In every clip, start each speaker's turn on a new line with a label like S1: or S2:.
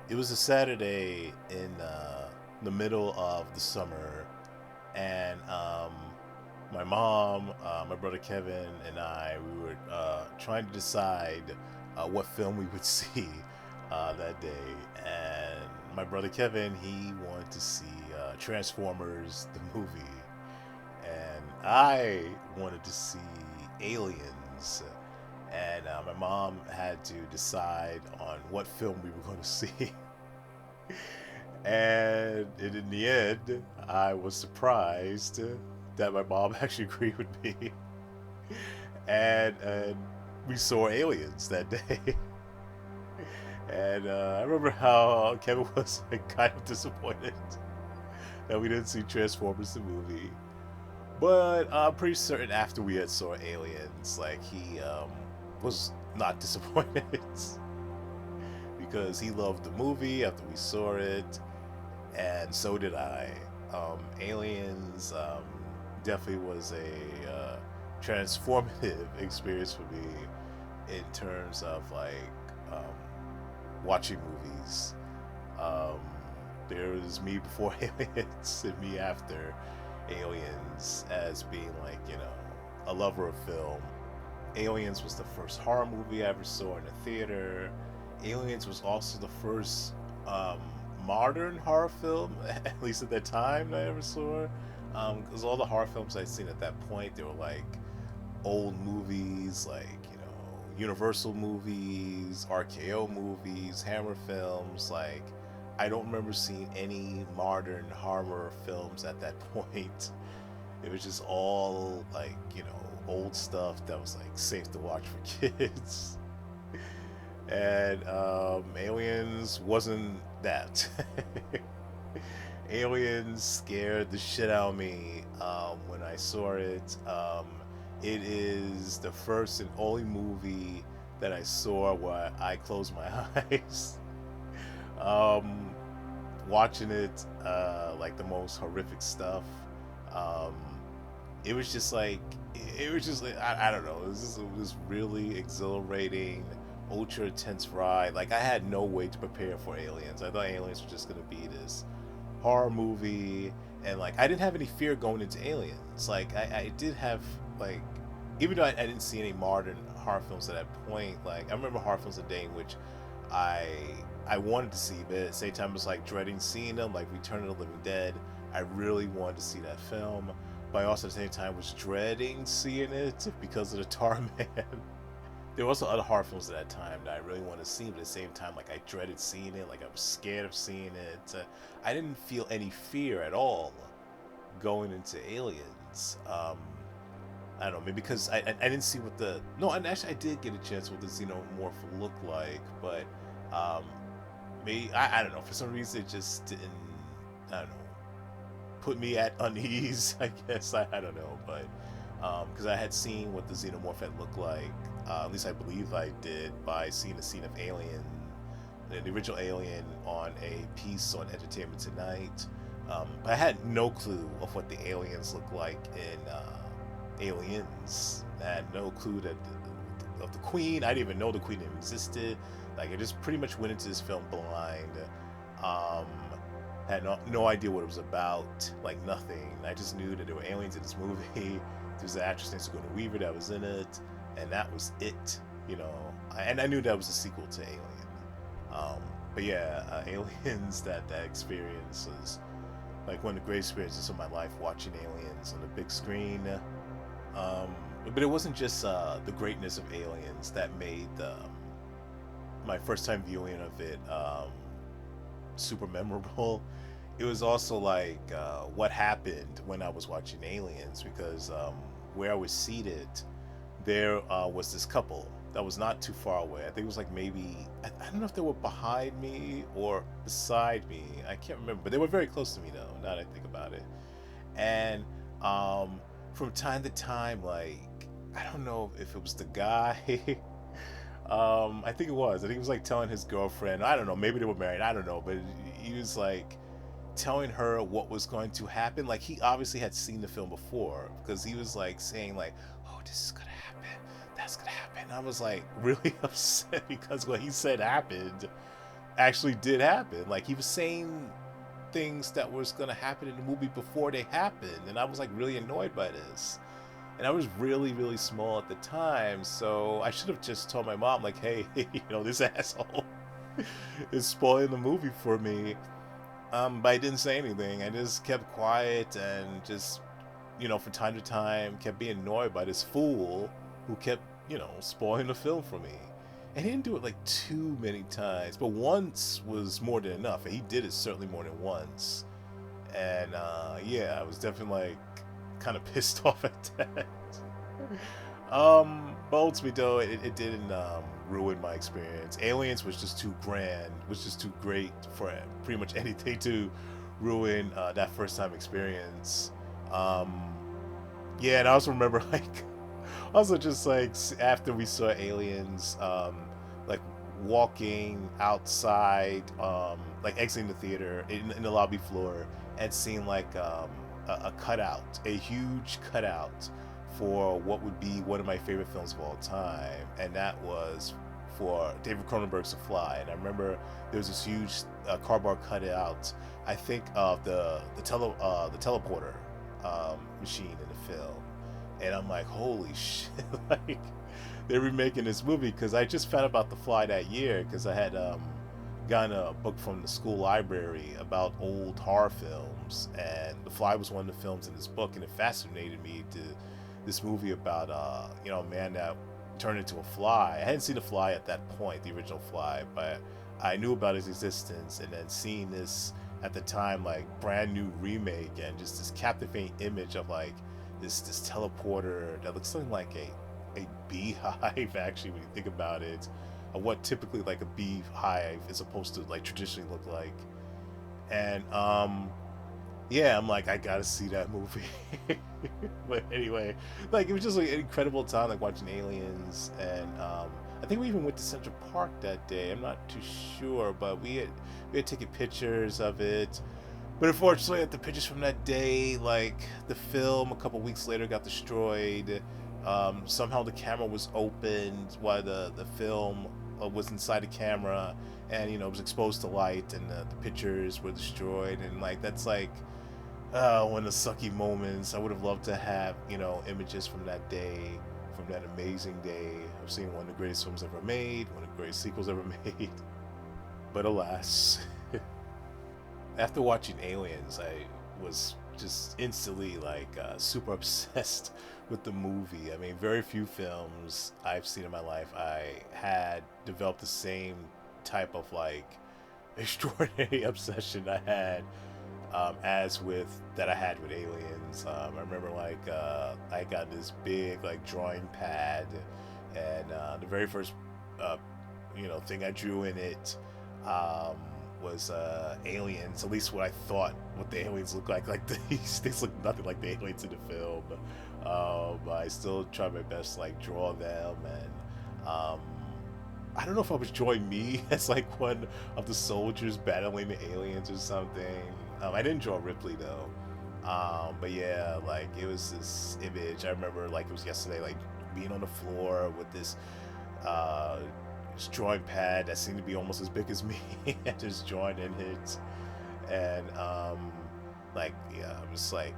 S1: It was a Saturday in the middle of the summer, and my mom, my brother Kevin, and I, we were trying to decide what film we would see that day. And my brother Kevin, he wanted to see Transformers, the movie, and I wanted to see Aliens. And my mom had to decide on what film we were going to see. And in the end, I was surprised that my mom actually agreed with me, and we saw Aliens that day. And I remember how Kevin was like kind of disappointed that we didn't see Transformers the movie. But I'm pretty certain after we had saw Aliens, like he was not disappointed because he loved the movie after we saw it, and so did I. Aliens definitely was a transformative experience for me in terms of like um, watching movies. Um, there was me before Aliens and me after Aliens as being like, a lover of film. Aliens was the first horror movie I ever saw in a theater. Aliens was also the first um, modern horror film, at least at that time, that I ever saw. Because all the horror films I'd seen at that point, they were like old movies, like Universal movies, RKO movies, Hammer films. Like, I don't remember seeing any modern horror films at that point. It was just all like old stuff that was like safe to watch for kids. And Aliens wasn't that. Aliens scared the shit out of me when I saw it. It is the first and only movie that I saw where I closed my eyes. Um, Watching it, like the most horrific stuff. Um, it was just like, I don't know. It was really exhilarating, ultra intense ride. Like, I had no way to prepare for Aliens. I thought Aliens were just gonna be this horror movie, and like I didn't have any fear going into Aliens. Like I did have like, even though I didn't see any modern horror films at that point. Like, I remember horror films a day in which I I wanted to see, but at the same time, it was like dreading seeing them, like Return of the Living Dead. I really wanted to see that film, but I also at the same time was dreading seeing it because of the Tar Man. There were also other horror films at that time that I really wanted to see, but at the same time, like I dreaded seeing it, like I was scared of seeing it. I didn't feel any fear at all going into Aliens. I don't know, maybe because I didn't see what the no, and actually I did get a chance what the xenomorph looked like, but um, maybe I don't know, for some reason it just didn't, I don't know, put me at unease. I guess I don't know, but because I had seen what the xenomorph had looked like, at least I believe I did by seeing a scene of Alien, the original Alien, on a piece on Entertainment Tonight. But I had no clue of what the aliens looked like in Aliens. I had no clue that of the Queen. I didn't even know the Queen even existed. Like, I just pretty much went into this film blind. Um, had no idea what it was about. Like, nothing. I just knew that there were aliens in this movie. There was an actress named Sigourney Weaver that was in it, and that was it. And I knew that was a sequel to Alien. Um, but yeah, Aliens. That experience was like one of the great experiences of my life, watching Aliens on the big screen. Um, but it wasn't just the greatness of Aliens that made my first time viewing of it super memorable. It was also like what happened when I was watching Aliens, because where I was seated, there was this couple that was not too far away. I think it was like maybe, I don't know if they were behind me or beside me. I can't remember, but they were very close to me though, now that I think about it. And from time to time, like, I don't know if it was the guy. I think it was. I think he was like telling his girlfriend. I don't know. Maybe they were married. I don't know. But he was like telling her what was going to happen. Like, he obviously had seen the film before, because he was like saying like, "Oh, this is gonna happen. That's gonna happen." I was like really upset because what he said happened, actually did happen. Like he was saying things that was gonna happen in the movie before they happened, and I was like really annoyed by this. And I was really, really small at the time, so I should have just told my mom, like, hey, this asshole is spoiling the movie for me. But I didn't say anything. I just kept quiet and just, from time to time, kept being annoyed by this fool who kept, spoiling the film for me. And he didn't do it like too many times, but once was more than enough. And he did it certainly more than once. And yeah, I was definitely like kind of pissed off at that. But ultimately though, it didn't ruin my experience. Aliens was just too grand, was just too great for pretty much anything to ruin that first time experience. Yeah, and I also remember like, also just like after we saw Aliens, like walking outside, like exiting the theater in the lobby floor, and seeing like a cutout, a huge cutout for what would be one of my favorite films of all time, and that was for David Cronenberg's The Fly. And I remember there was this huge cardboard cutout, I think of the teleporter machine in the film, and I'm like, holy shit! Like they're remaking this movie, because I just found out about The Fly that year because I had gotten a book from the school library about old horror films, and The Fly was one of the films in this book, and it fascinated me to this movie about a man that turned into a fly. I hadn't seen The Fly at that point, the original Fly, but I knew about his existence, and then seeing this at the time like brand new remake and just this captivating image of like this teleporter that looks something like a beehive actually, when you think about it, of what typically like a beehive is supposed to like traditionally look like. And yeah, I'm like, I gotta see that movie. But anyway, like it was just like an incredible time, like watching Aliens. And I think we even went to Central Park that day. I'm not too sure, but we had taken pictures of it. But unfortunately, the pictures from that day, like the film, a couple weeks later got destroyed. Somehow the camera was opened while the film was inside the camera, and it was exposed to light, and the pictures were destroyed. And like that's like one of the sucky moments. I would have loved to have images from that day, from that amazing day of seeing one of the greatest films ever made, one of the greatest sequels ever made. But alas, after watching Aliens, I was just instantly like super obsessed with the movie. I mean, very few films I've seen in my life I had developed the same type of like extraordinary obsession I had as with that I had with Aliens. I remember like I got this big like drawing pad, and the very first thing I drew in it was aliens. At least what I thought what the aliens look like. Like these things look nothing like the aliens in the film. I still try my best to like draw them, and I don't know if I was drawing me as like one of the soldiers battling the aliens or something. I didn't draw Ripley though. But yeah, like it was this image. I remember like it was yesterday, like being on the floor with this drawing pad that seemed to be almost as big as me, and just drawing in it. And like yeah, I was like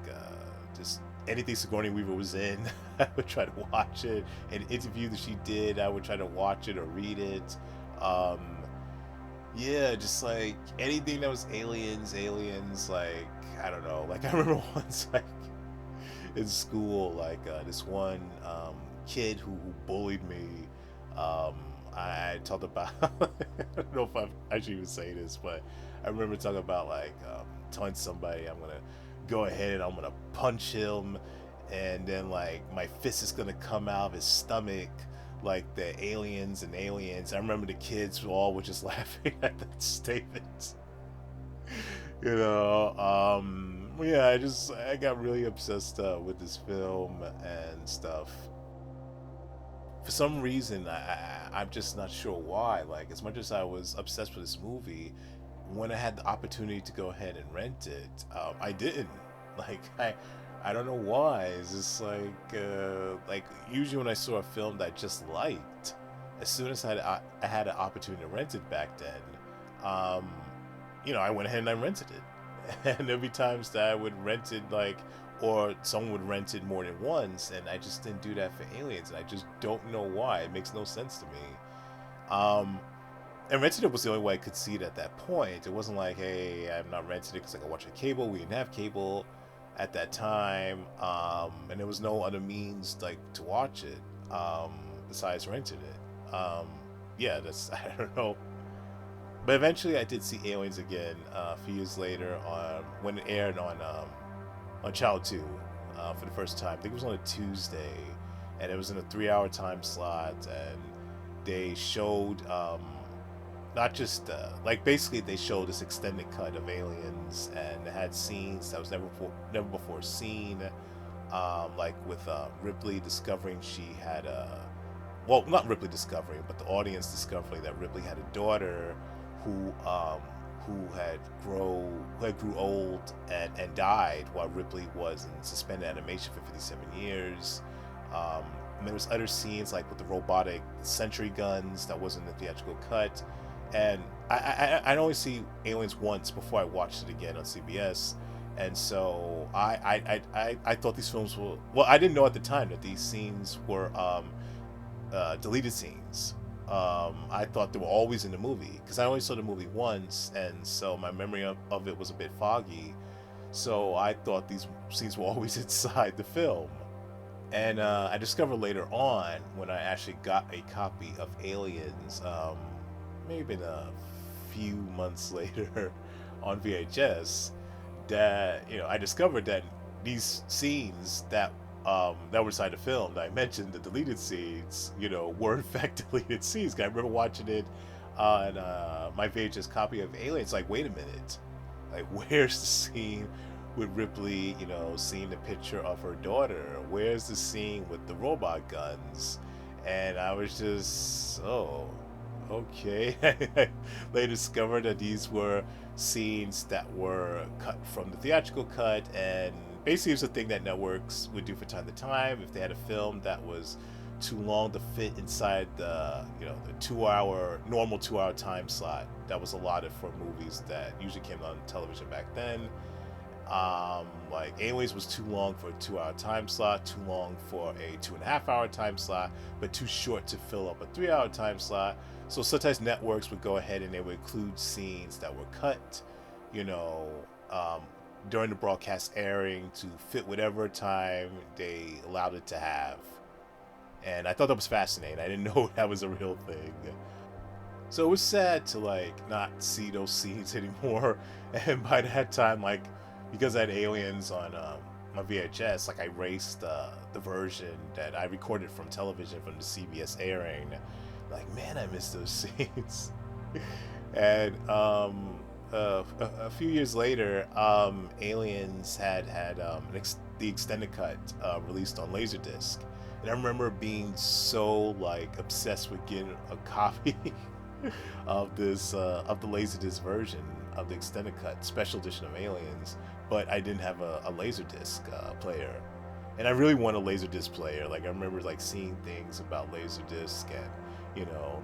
S1: just anything Sigourney Weaver was in, I would try to watch it. An interview that she did, I would try to watch it or read it. Yeah, just like anything that was aliens, like I don't know. Like I remember once, like in school, like this one kid who bullied me. I talked about. I don't know if I should even say this, but I remember talking about like telling somebody I'm gonna go ahead and I'm gonna punch him, and then like my fist is gonna come out of his stomach like the aliens and aliens. I remember the kids all were just laughing at that statement. Yeah, I got really obsessed with this film and stuff. For some reason, I'm just not sure why. Like, as much as I was obsessed with this movie, when I had the opportunity to go ahead and rent it, I didn't. Like, I don't know why. It's just like usually when I saw a film that I just liked, as soon as I had an opportunity to rent it back then, um, I went ahead and I rented it. And there'd be times that I would rent it, like, or someone would rent it more than once, and I just didn't do that for Aliens, and I just don't know why. It makes no sense to me. Um, and renting it was the only way I could see it at that point. It wasn't like, hey, I'm not renting it because I can watch a cable. We didn't have cable at that time, and there was no other means like to watch it besides renting it. Yeah, that's I don't know. But eventually, I did see Aliens again a few years later on when it aired on Channel Two for the first time. I think it was on a Tuesday, and it was in a 3 hour time slot, and they showed not just like basically they showed this extended cut of Aliens, and it had scenes that was never before seen, like with Ripley discovering she had a well, not Ripley discovering, but the audience discovering that Ripley had a daughter who um, who grew old and died while Ripley was in suspended animation for 57 years. And there was other scenes like with the robotic sentry guns that wasn't in the theatrical cut. And I'd only see Aliens once before I watched it again on CBS. And so I thought these films were well. I didn't know at the time that these scenes were deleted scenes. I thought they were always in the movie because I only saw the movie once, and so my memory of it was a bit foggy. So I thought these scenes were always inside the film. And I discovered later on when I actually got a copy of Aliens, maybe a few months later on VHS, that I discovered that these scenes that were inside the film that I mentioned, the deleted scenes, were in fact deleted scenes. 'Cause I remember watching it on my VHS copy of Aliens. Like, wait a minute, like where's the scene with Ripley, seeing the picture of her daughter? Where's the scene with the robot guns? And I was just, oh, okay. They discovered that these were scenes that were cut from the theatrical cut, and basically it's a thing that networks would do from time to time if they had a film that was too long to fit inside the 2 hour normal 2 hour time slot that was allotted for movies that usually came on television back then. Like Aliens was too long for a 2 hour time slot, too long for a 2.5 hour time slot, but too short to fill up a 3 hour time slot. So sometimes networks would go ahead and they would include scenes that were cut, you know, um, during the broadcast airing to fit whatever time they allowed it to have. And I thought that was fascinating. I didn't know that was a real thing. So it was sad to not see those scenes anymore. And by that time, because I had Aliens on my VHS, I erased the version that I recorded from television from the CBS airing. Man, I miss those scenes. And a few years later, Aliens had the extended cut released on Laserdisc, and I remember being so obsessed with getting a copy of the Laserdisc version of the extended cut special edition of Aliens, but I didn't have a Laserdisc player, and I really want a Laserdisc player. I remember seeing things about Laserdisc, and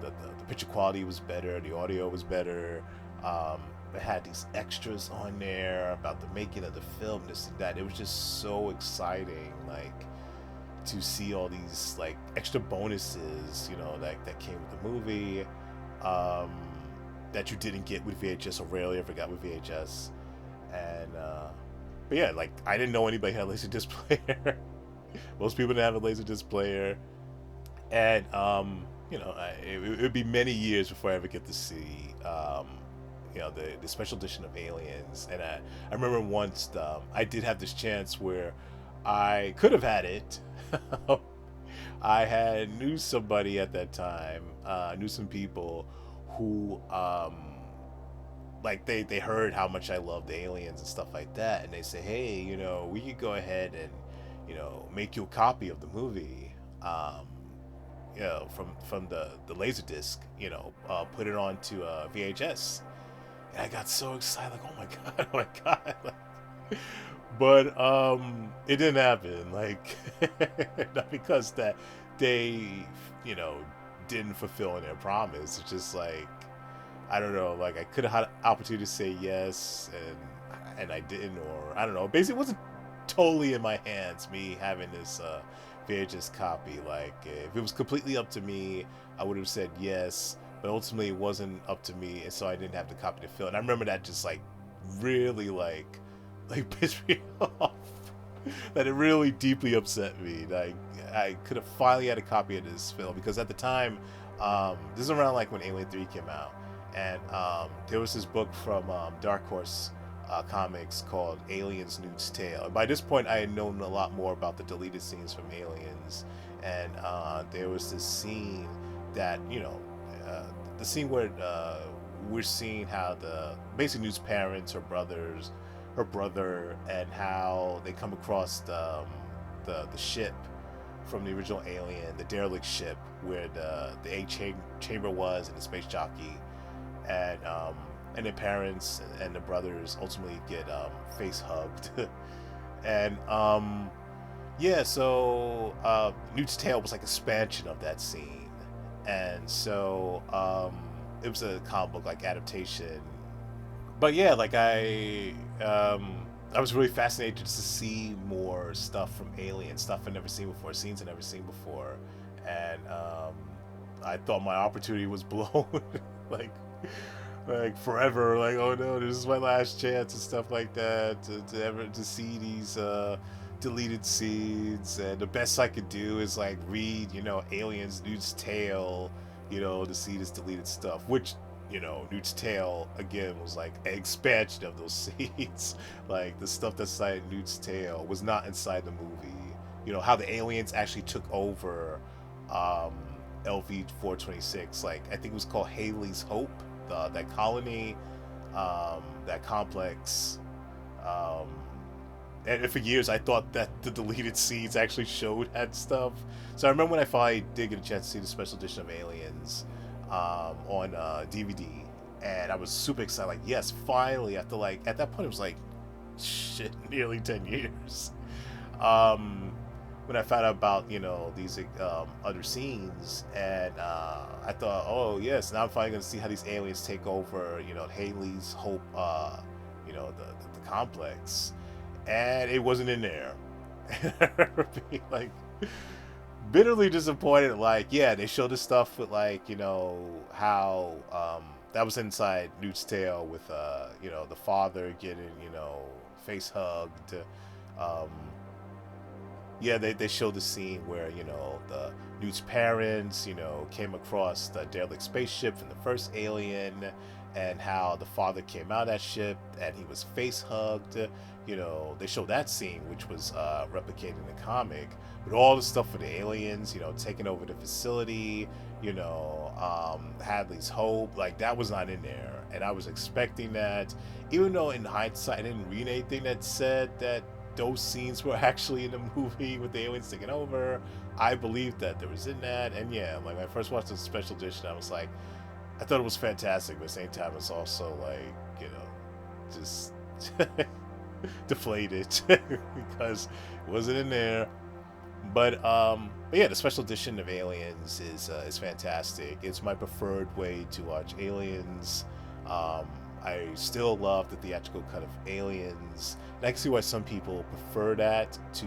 S1: the picture quality was better, the audio was better. It had these extras on there about the making of the film, this and that. It was just so exciting, to see all these extra bonuses, that came with the movie, um, that you didn't get with VHS or rarely ever got with VHS. And but yeah, I didn't know anybody had a Laserdisc player. Most people didn't have a Laserdisc player, and it would be many years before I ever get to see the special edition of Aliens. And I remember once I did have this chance where I could have had it. I knew somebody at that time, knew some people who they heard how much I loved Aliens and stuff like that, and they say, hey, we could go ahead and make you a copy of the movie, from the Laserdisc, put it onto VHS. And I got so excited, oh my god, oh my god. But it didn't happen. Not because that they, didn't fulfill their promise. It's just I don't know, like I could have had an opportunity to say yes, and I didn't, or I don't know. Basically, it wasn't totally in my hands. Me having this VHS copy, like if it was completely up to me, I would have said yes. But ultimately, it wasn't up to me, and so I didn't have the copy to fill. And I remember that just like really like pissed me off. That it really deeply upset me. Like I could have finally had a copy of this film because at the time, this is around like when Alien 3 came out, and there was this book from Dark Horse Comics called Aliens Newt's Tale. And by this point, I had known a lot more about the deleted scenes from Aliens, and there was this scene that the scene where we're seeing how the basically Newt's parents, her brother, and how they come across the ship from the original Alien, the derelict ship where the chamber was and the space jockey, and their parents and the brothers ultimately get face hugged, and yeah, so Newt's Tale was like expansion of that scene, and so it was a comic book like adaptation. But yeah, like I was really fascinated to see more stuff from Alien, stuff I've never seen before, scenes I've never seen before, and I thought my opportunity was blown, like like forever. Like, oh no, this is my last chance and stuff like that to ever to see these deleted scenes, and the best I could do is like read, Aliens Newt's Tale, to see this deleted stuff, which Newt's Tale again was like an expansion of those scenes. Like the stuff that's inside Newt's Tale was not inside the movie. How the aliens actually took over um, LV 426. Like I think it was called Haley's Hope. That colony, that complex. Um, and for years I thought that the deleted scenes actually showed that stuff. So I remember when I finally did get a chance to see the special edition of Aliens on DVD, and I was super excited. Like, yes, finally! After like at that point, it was like, shit, nearly 10 years. Um, when I found out about these other scenes, and I thought, oh yes, now I'm finally gonna see how these aliens take over. Haley's Hope, the complex, and it wasn't in there. And I remember being like bitterly disappointed. Like, yeah, they showed this stuff with like how that was inside Newt's Tale with the father getting face hugged. Um, yeah, they showed the scene where the Newt's parents came across the derelict spaceship from the first Alien, and how the father came out of that ship and he was face hugged. They showed that scene, which was replicated in the comic, but all the stuff for the aliens, taking over the facility, Hadley's Hope, like that was not in there, and I was expecting that, even though in hindsight I didn't read anything that said that those scenes were actually in the movie with the aliens taking over. I believed that there was in that, and yeah, like when I first watched the special edition, I was like, I thought it was fantastic, but at the same time, it's also like, just deflated because it wasn't in there. But yeah, the special edition of Aliens is fantastic. It's my preferred way to watch Aliens. I still love the theatrical cut of Aliens, and I can see why some people prefer that to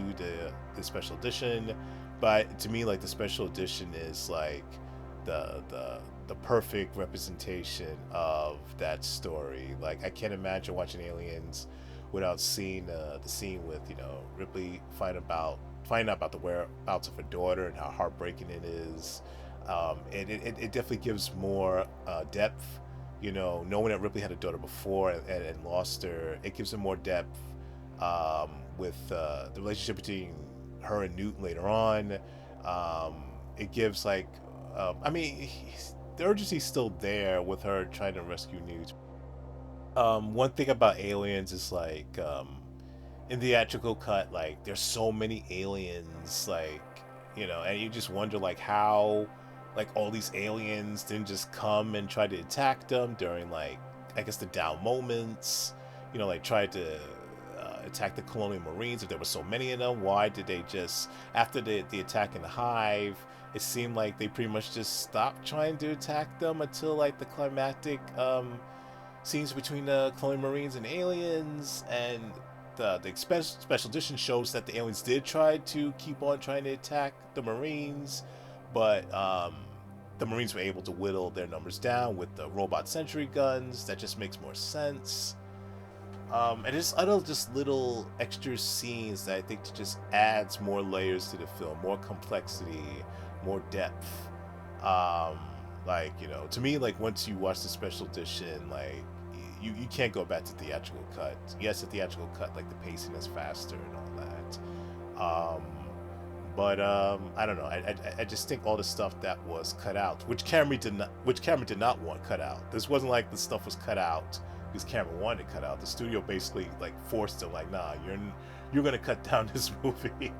S1: the special edition. But to me, like the special edition is like the perfect representation of that story. Like I can't imagine watching Aliens without seeing the scene with Ripley finding out about the whereabouts of her daughter and how heartbreaking it is. And it definitely gives more depth. Knowing that Ripley had a daughter before and lost her, it gives it more depth with the relationship between her and Newt later on. It gives like, the urgency's still there with her trying to rescue Newt. One thing about Aliens is like, in the theatrical cut, like there's so many aliens, like and you just wonder like how like all these aliens didn't just come and try to attack them during like I guess the down moments, like try to attack the colonial marines. If there were so many of them, why did they just after the attack in the hive, it seemed like they pretty much just stopped trying to attack them until like the climactic scenes between the colonial marines and aliens, and the special edition shows that the aliens did try to keep on trying to attack the marines, but the marines were able to whittle their numbers down with the robot sentry guns. That just makes more sense. And just other just little extra scenes that I think just adds more layers to the film, more complexity, more depth. Um, like, to me, like, once you watch the special edition, like, you can't go back to theatrical cut. Yes, the theatrical cut, like, the pacing is faster and all that. But I don't know. I just think all the stuff that was cut out, which Cameron did not want cut out. This wasn't like the stuff was cut out because Cameron wanted it cut out. The studio basically like forced him, like, nah, you're gonna cut down this movie.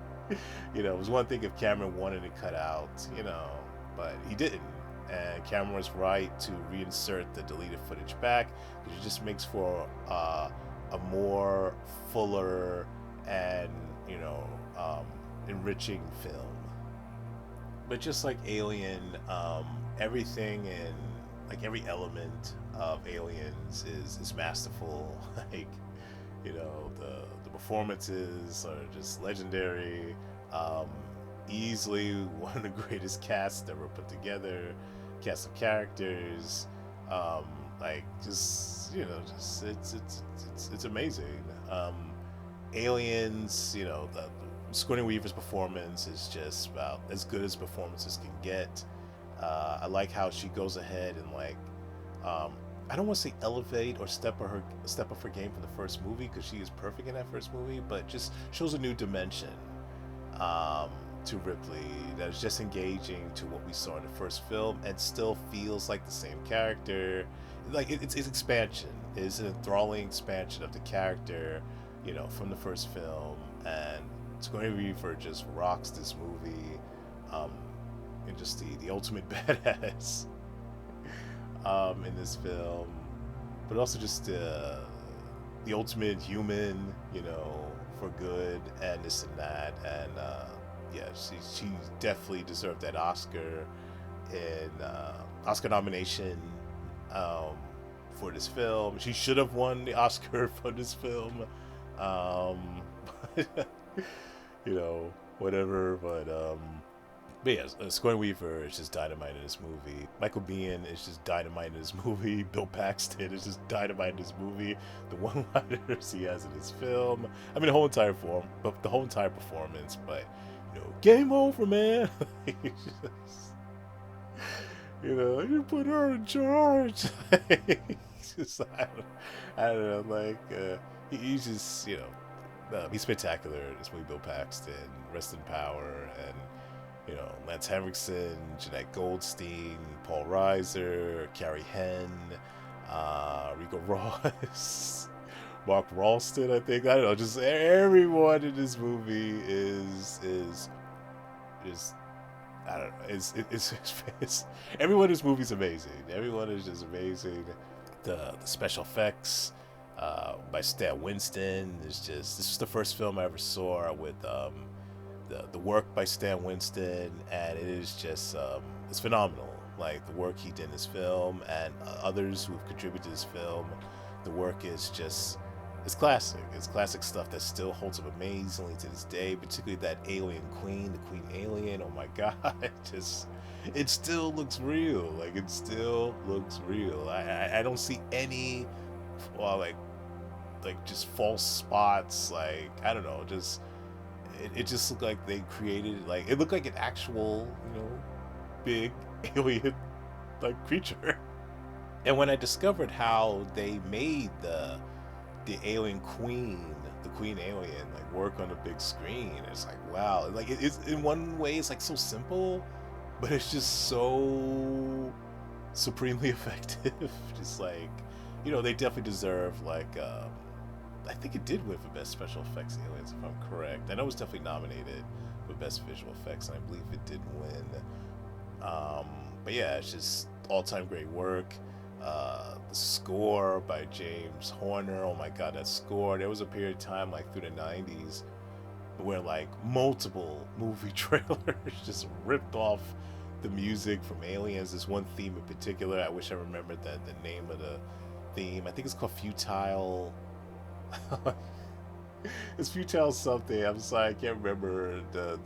S1: It was one thing if Cameron wanted it cut out, but he didn't. And Cameron was right to reinsert the deleted footage back, because it just makes for a more fuller and enriching film. But just like Alien, everything in like every element of Aliens is masterful. Like, the performances are just legendary. Easily one of the greatest casts ever put together. Cast of characters, like it's amazing. Aliens, the Sigourney Weaver's performance is just about as good as performances can get. I like how she goes ahead and like, I don't want to say elevate or step up her game from the first movie, because she is perfect in that first movie, but just shows a new dimension to Ripley that is just engaging to what we saw in the first film, and still feels like the same character. Like it's expansion. It's an enthralling expansion of the character, from the first film, and Sigourney Weaver just rocks this movie, and just the ultimate badass in this film, but also just the ultimate human, for good and this and that, and yeah, she definitely deserved that Oscar and Oscar nomination for this film. She should have won the Oscar for this film, whatever. But yeah, Sigourney Weaver is just dynamite in this movie. Michael Biehn is just dynamite in this movie. Bill Paxton is just dynamite in this movie. The one-liners he has in this film. I mean, the whole entire performance. But game over, man. You put her in charge. Just, I don't know, like he's just he's spectacular in this movie. Bill Paxton, rest in power, and Lance Henriksen, Jeanette Goldstein, Paul Reiser, Carrie Henn, Rico Ross, Mark Ralston, I think. I don't know, just everyone in this movie is I don't know. It's everyone in this movie is amazing. Everyone is just amazing. The special effects by Stan Winston is just. This is the first film I ever saw with the work by Stan Winston, and it is just it's phenomenal. Like the work he did in this film, and others who have contributed to this film, the work is just. It's classic. It's classic stuff that still holds up amazingly to this day, particularly that alien queen, the queen alien. Oh my god, it still looks real. Like, it still looks real. I don't see any, like just false spots. Like, I don't know, just it just looked like they created, like, it looked like an actual, big alien like creature. And when I discovered how they made the alien queen, the queen alien, like, work on the big screen, it's like, wow. Like, it's in one way it's like so simple, but it's just so supremely effective. Just like, they definitely deserve, like, I think it did win for best special effects aliens, if I'm correct. I know it was definitely nominated for best visual effects, and I believe it did win. But yeah, it's just all-time great work. The score by James Horner, oh my god, that score. There was a period of time, like through the 90s, where like multiple movie trailers just ripped off the music from Aliens. This one theme in particular, I wish I remembered the name of the theme. I think it's called Futile. It's Futile something. I'm sorry, I can't remember the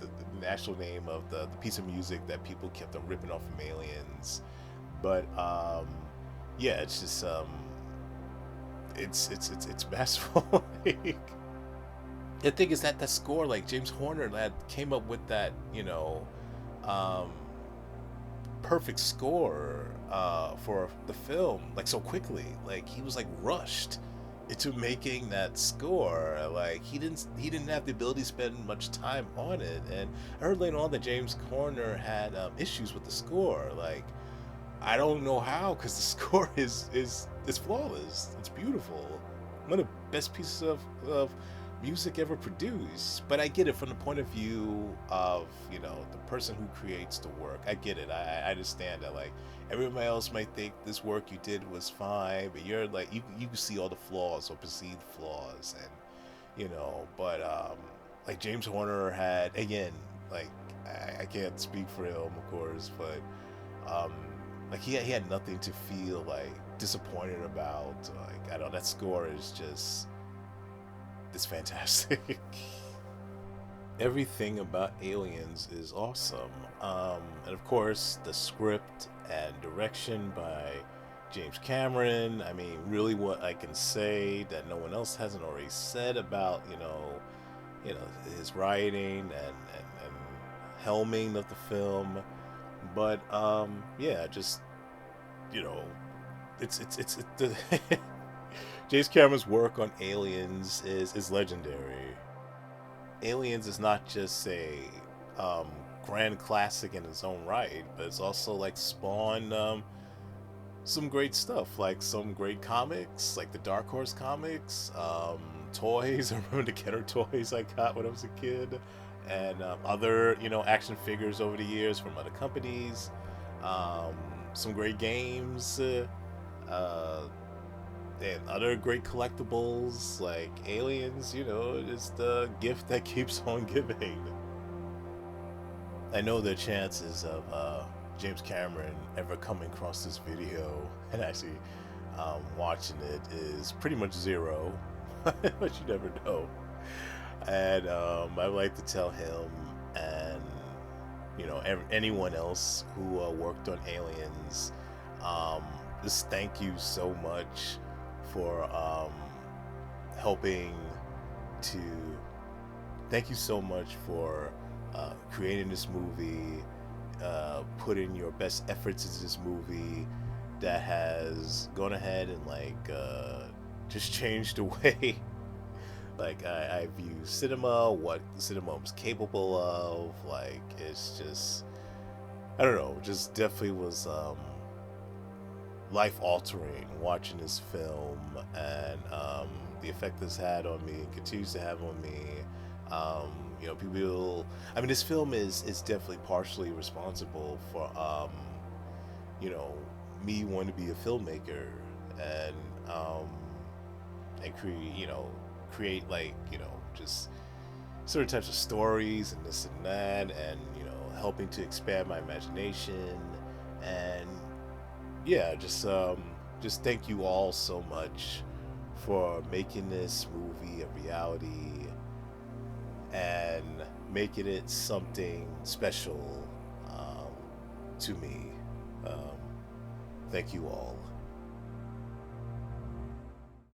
S1: actual name of the piece of music that people kept on ripping off from Aliens. But yeah, it's just it's masterful. The thing is that score, like James Horner, that came up with that, um, perfect score for the film, like so quickly. Like he was like rushed into making that score. Like he didn't have the ability to spend much time on it. And I heard later on that James Horner had issues with the score. Like I don't know how, because the score is flawless. It's beautiful. One of the best pieces of music ever produced. But I get it from the point of view of, the person who creates the work. I get it. I understand that, like, everybody else might think this work you did was fine, but you're like, you can see all the flaws or perceived flaws. And but like James Horner had, again, like I can't speak for him, of course, but like he had nothing to feel like disappointed about. Like, I don't know, that score is just, it's fantastic. Everything about Aliens is awesome. And of course, the script and direction by James Cameron. I mean, really, what I can say that no one else hasn't already said about, his writing and helming of the film. But yeah, just, it's the James Cameron's work on Aliens is legendary. Aliens is not just a um, grand classic in its own right, but it's also like spawned some great stuff, like some great comics, like the Dark Horse comics, toys. I remember the Kenner toys I got when I was a kid, and other action figures over the years from other companies. Um, some great games. Uh, and other great collectibles like Aliens, is the gift that keeps on giving. I know the chances of James Cameron ever coming across this video and actually watching it is pretty much zero, but you never know. And I like to tell him and anyone else who worked on Aliens, um, just thank you so much for helping to thank you so much for creating this movie, putting your best efforts into this movie that has gone ahead and like just changed the way like I view cinema, what cinema was capable of. Like, it's just, I don't know, just definitely was life altering watching this film, and the effect this had on me and continues to have on me. People, I mean, this film is definitely partially responsible for you know me wanting to be a filmmaker, and create like just certain types of stories and this and that, and helping to expand my imagination. And yeah, just thank you all so much for making this movie a reality and making it something special to me. Thank you all.